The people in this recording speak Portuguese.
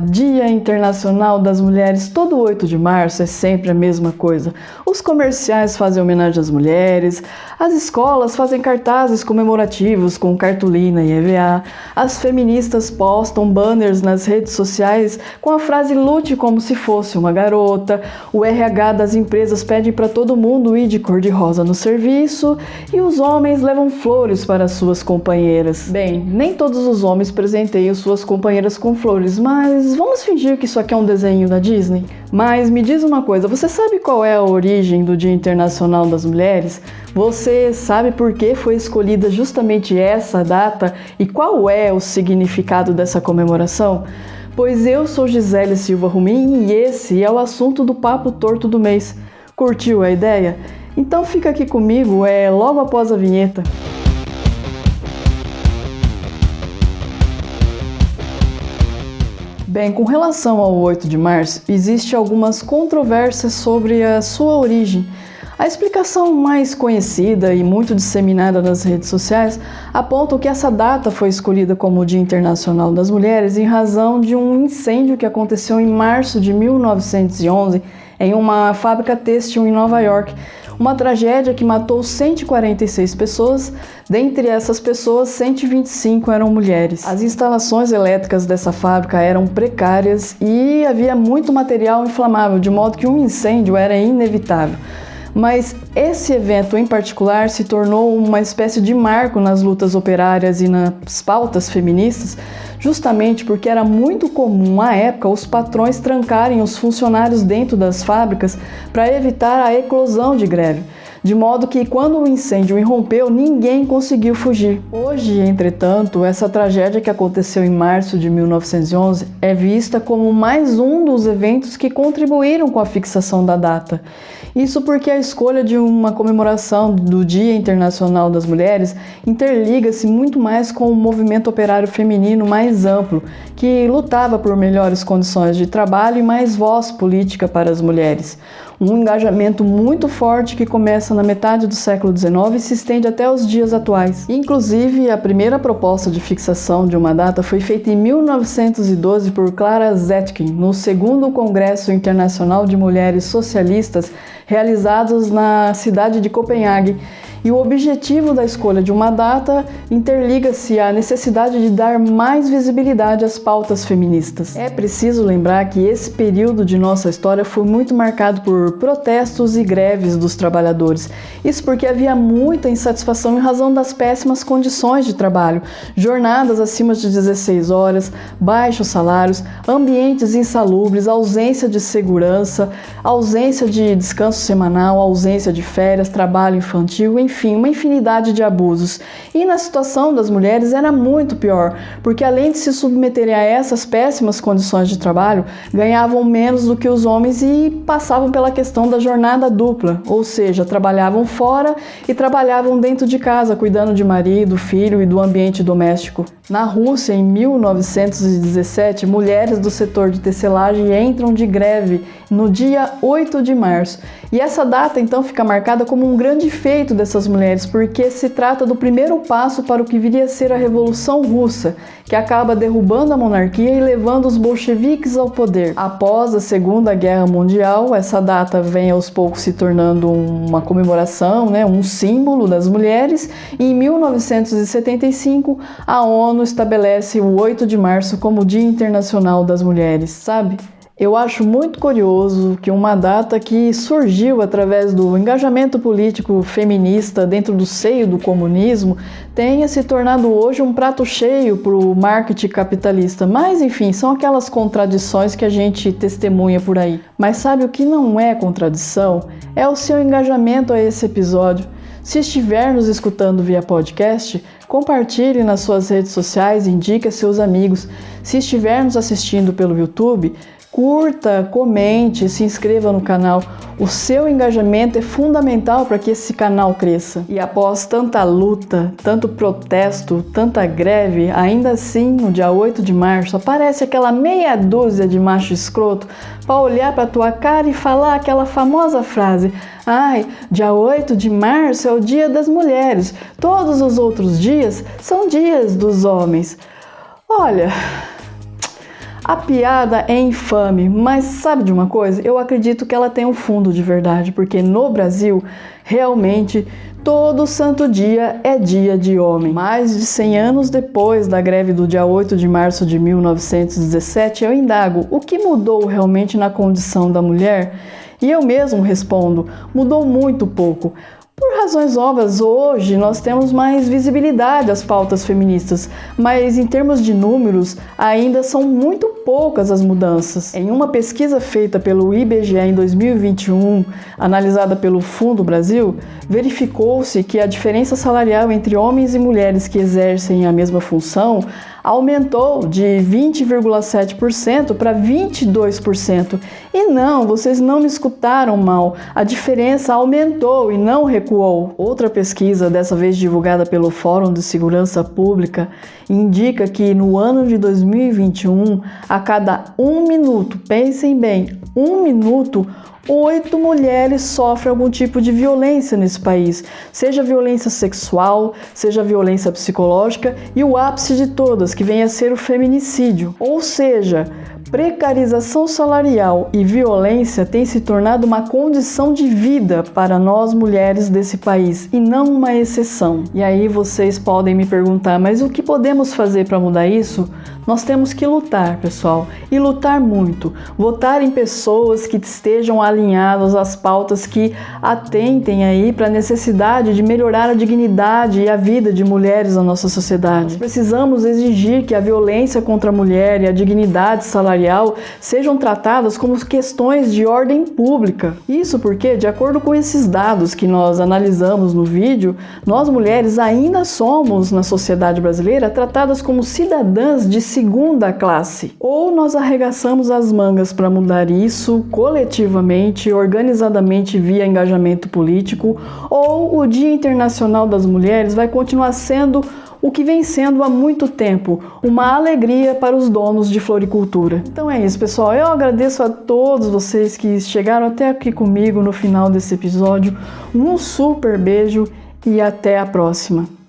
Dia Internacional das Mulheres, todo 8 de março é sempre a mesma coisa. Os comerciais fazem homenagem às mulheres, as escolas fazem cartazes comemorativos com cartolina e EVA, as feministas postam banners nas redes sociais com a frase "lute como se fosse uma garota", o RH das empresas pede para todo mundo ir de cor-de-rosa no serviço e os homens levam flores para suas companheiras. Bem, nem todos os homens presenteiam suas companheiras com flores, mas vamos fingir que isso aqui é um desenho da Disney? Mas me diz uma coisa, você sabe qual é a origem do Dia Internacional das Mulheres? Você sabe por que foi escolhida justamente essa data e qual é o significado dessa comemoração? Pois eu sou Gisele Silva Rumin e esse é o assunto do Papo Torto do mês. Curtiu a ideia? Então fica aqui comigo, logo após a vinheta. Bem, com relação ao 8 de março, existem algumas controvérsias sobre a sua origem. A explicação mais conhecida e muito disseminada nas redes sociais aponta que essa data foi escolhida como o Dia Internacional das Mulheres em razão de um incêndio que aconteceu em março de 1911 em uma fábrica têxtil em Nova York. Uma tragédia que matou 146 pessoas, dentre essas pessoas 125 eram mulheres. As instalações elétricas dessa fábrica eram precárias e havia muito material inflamável, de modo que um incêndio era inevitável. Mas esse evento em particular se tornou uma espécie de marco nas lutas operárias e nas pautas feministas, justamente porque era muito comum à época os patrões trancarem os funcionários dentro das fábricas para evitar a eclosão de greve. De modo que, quando o incêndio irrompeu, ninguém conseguiu fugir. Hoje, entretanto, essa tragédia que aconteceu em março de 1911 é vista como mais um dos eventos que contribuíram com a fixação da data. Isso porque a escolha de uma comemoração do Dia Internacional das Mulheres interliga-se muito mais com o movimento operário feminino mais amplo, que lutava por melhores condições de trabalho e mais voz política para as mulheres. Um engajamento muito forte que começa na metade do século XIX e se estende até os dias atuais. Inclusive, a primeira proposta de fixação de uma data foi feita em 1912 por Clara Zetkin, no segundo Congresso Internacional de Mulheres Socialistas, realizados na cidade de Copenhague. E o objetivo da escolha de uma data interliga-se à necessidade de dar mais visibilidade às pautas feministas. É preciso lembrar que esse período de nossa história foi muito marcado por protestos e greves dos trabalhadores. Isso porque havia muita insatisfação em razão das péssimas condições de trabalho, jornadas acima de 16 horas, baixos salários, ambientes insalubres, ausência de segurança, ausência de descanso semanal, ausência de férias, trabalho infantil, enfim, uma infinidade de abusos. E na situação das mulheres era muito pior, porque além de se submeterem a essas péssimas condições de trabalho, ganhavam menos do que os homens e passavam pela questão da jornada dupla, ou seja, trabalhavam fora e trabalhavam dentro de casa, cuidando de marido, filho e do ambiente doméstico. Na Rússia, em 1917, mulheres do setor de tecelagem entram de greve no dia 8 de março. E essa data então fica marcada como um grande feito dessas mulheres, porque se trata do primeiro passo para o que viria a ser a Revolução Russa, que acaba derrubando a monarquia e levando os bolcheviques ao poder. Após a Segunda Guerra Mundial, essa data vem aos poucos se tornando uma comemoração, um símbolo das mulheres, e em 1975 a ONU estabelece o 8 de março como Dia Internacional das Mulheres, sabe? Eu acho muito curioso que uma data que surgiu através do engajamento político feminista dentro do seio do comunismo tenha se tornado hoje um prato cheio para o marketing capitalista. Mas, enfim, são aquelas contradições que a gente testemunha por aí. Mas sabe o que não é contradição? É o seu engajamento a esse episódio. Se estiver nos escutando via podcast, compartilhe nas suas redes sociais e indique a seus amigos. Se estiver nos assistindo pelo YouTube, curta, comente, se inscreva no canal. O seu engajamento é fundamental para que esse canal cresça. E após tanta luta, tanto protesto, tanta greve, ainda assim, no dia 8 de março, aparece aquela meia dúzia de macho escroto para olhar para tua cara e falar aquela famosa frase: ai, dia 8 de março é o dia das mulheres, todos os outros dias são dias dos homens. Olha, A piada é infame, mas sabe de uma coisa? Eu acredito que ela tem um fundo de verdade, porque no Brasil, realmente, todo santo dia é dia de homem. Mais de 100 anos depois da greve do dia 8 de março de 1917, eu indago o que mudou realmente na condição da mulher? E eu mesmo respondo, mudou muito pouco. Por razões óbvias, hoje nós temos mais visibilidade às pautas feministas, mas em termos de números, ainda são muito poucas as mudanças. Em uma pesquisa feita pelo IBGE em 2021, analisada pelo Fundo Brasil, verificou-se que a diferença salarial entre homens e mulheres que exercem a mesma função aumentou de 20,7% para 22%. E não, vocês não me escutaram mal, a diferença aumentou e não recuou. Outra pesquisa, dessa vez divulgada pelo Fórum de Segurança Pública, indica que no ano de 2021, a cada 1 minuto, pensem bem, 1 minuto, 8 mulheres sofrem algum tipo de violência nesse país, seja violência sexual, seja violência psicológica e o ápice de todas, que vem a ser o feminicídio. Ou seja, precarização salarial e violência têm se tornado uma condição de vida para nós mulheres desse país e não uma exceção. E aí vocês podem me perguntar, mas o que podemos fazer para mudar isso? Nós temos que lutar, pessoal, e lutar muito. Votar em pessoas que estejam alinhadas às pautas que atentem aí para a necessidade de melhorar a dignidade e a vida de mulheres na nossa sociedade. Nós precisamos exigir que a violência contra a mulher e a dignidade salarial sejam tratadas como questões de ordem pública. Isso porque, de acordo com esses dados que nós analisamos no vídeo, nós mulheres ainda somos, na sociedade brasileira, tratadas como cidadãs de segunda classe. Ou nós arregaçamos as mangas para mudar isso coletivamente, organizadamente via engajamento político, ou o Dia Internacional das Mulheres vai continuar sendo o que vem sendo há muito tempo, uma alegria para os donos de floricultura. Então é isso, pessoal. Eu agradeço a todos vocês que chegaram até aqui comigo no final desse episódio. Um super beijo e até a próxima.